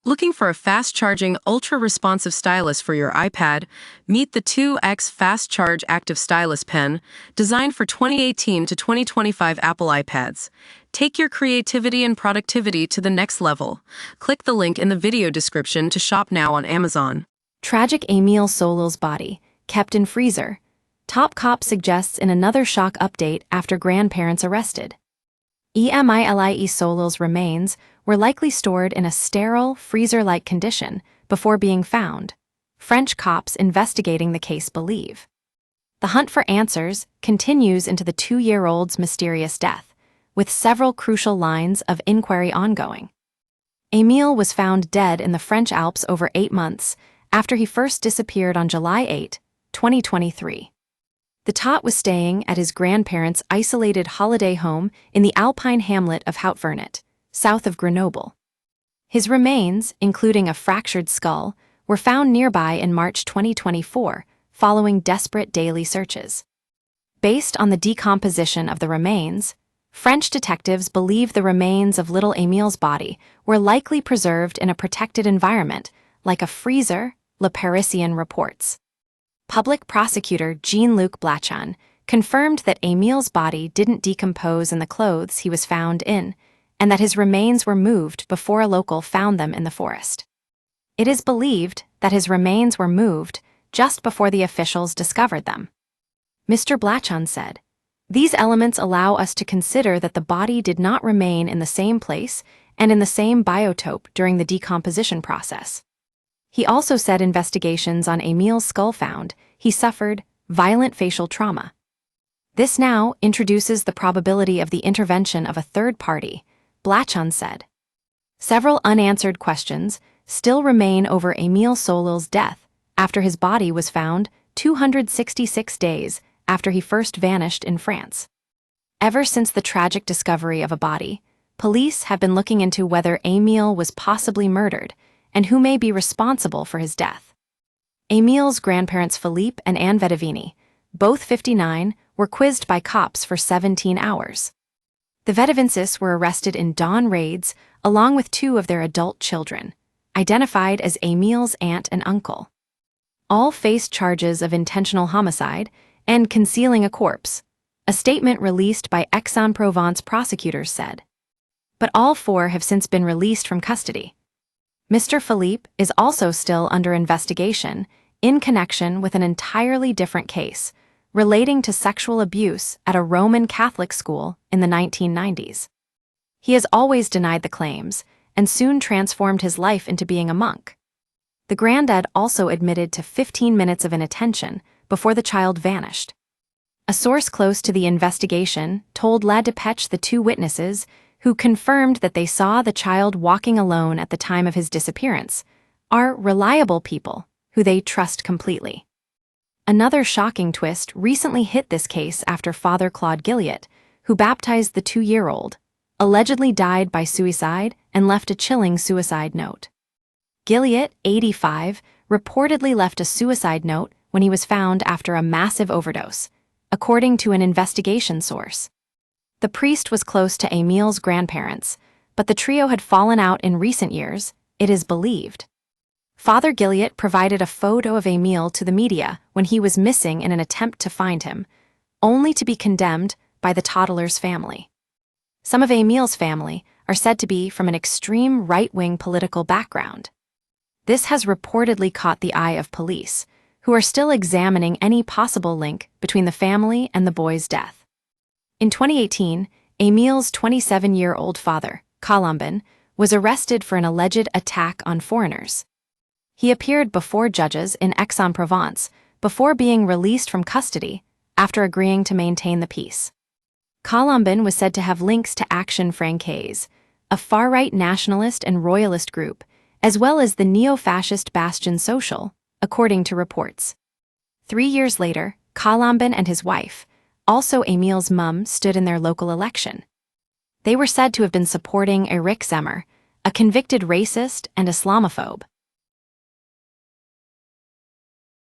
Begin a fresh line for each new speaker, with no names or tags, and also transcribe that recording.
Looking for a fast-charging, ultra-responsive stylus for your iPad? Meet the 2X Fast Charge Active Stylus Pen, designed for 2018 to 2025 Apple iPads. Take your creativity and productivity to the next level. Click the link in the video description to shop now on Amazon.
Tragic Emile Solil's body, kept in freezer. Top cop suggests in another shock update after grandparents arrested. Emile Solil's remains were likely stored in a sterile, freezer-like condition before being found, French cops investigating the case believe. The hunt for answers continues into the 2-year-old's mysterious death, with several crucial lines of inquiry ongoing. Emile was found dead in the French Alps over 8 months after he first disappeared on July 8, 2023. The tot was staying at his grandparents' isolated holiday home in the alpine hamlet of Houtvernet, south of Grenoble. His remains, including a fractured skull, were found nearby in March 2024, following desperate daily searches. Based on the decomposition of the remains, French detectives believe the remains of little Emile's body were likely preserved in a protected environment, like a freezer, Le Parisien reports. Public prosecutor Jean-Luc Blachon confirmed that Emile's body didn't decompose in the clothes he was found in, and that his remains were moved before a local found them in the forest. It is believed that his remains were moved just before the officials discovered them. Mr. Blachon said, "These elements allow us to consider that the body did not remain in the same place and in the same biotope during the decomposition process." He also said investigations on Emile's skull found he suffered violent facial trauma. This now introduces the probability of the intervention of a third party, Blachon said. Several unanswered questions still remain over Emile Solil's death after his body was found 266 days after he first vanished in France. Ever since the tragic discovery of a body, police have been looking into whether Emile was possibly murdered and who may be responsible for his death. Emile's grandparents Philippe and Anne Vedovini, both 59, were quizzed by cops for 17 hours. The Vedovincis were arrested in dawn raids along with 2 of their adult children, identified as Emile's aunt and uncle. All faced charges of intentional homicide and concealing a corpse, a statement released by Aix-en-Provence prosecutors said. But all 4 have since been released from custody. Mr. Philippe is also still under investigation in connection with an entirely different case relating to sexual abuse at a Roman Catholic school in the 1990s. He has always denied the claims and soon transformed his life into being a monk. The granddad also admitted to 15 minutes of inattention before the child vanished. A source close to the investigation told La Dépêche the 2 witnesses who confirmed that they saw the child walking alone at the time of his disappearance, are reliable people who they trust completely. Another shocking twist recently hit this case after Father Claude Gilliot, who baptized the 2-year-old, allegedly died by suicide and left a chilling suicide note. Gilliot, 85, reportedly left a suicide note when he was found after a massive overdose, according to an investigation source. The priest was close to Emile's grandparents, but the trio had fallen out in recent years, it is believed. Father Gilliot provided a photo of Emile to the media when he was missing in an attempt to find him, only to be condemned by the toddler's family. Some of Emile's family are said to be from an extreme right-wing political background. This has reportedly caught the eye of police, who are still examining any possible link between the family and the boy's death. In 2018, Emile's 27-year-old father, Colombin, was arrested for an alleged attack on foreigners. He appeared before judges in Aix-en-Provence before being released from custody after agreeing to maintain the peace. Colombin was said to have links to Action Francaise, a far-right nationalist and royalist group, as well as the neo-fascist Bastion Social, according to reports. 3 years later, Colombin and his wife, also Emile's mum, stood in their local election. They were said to have been supporting Eric Zemmour, a convicted racist and Islamophobe.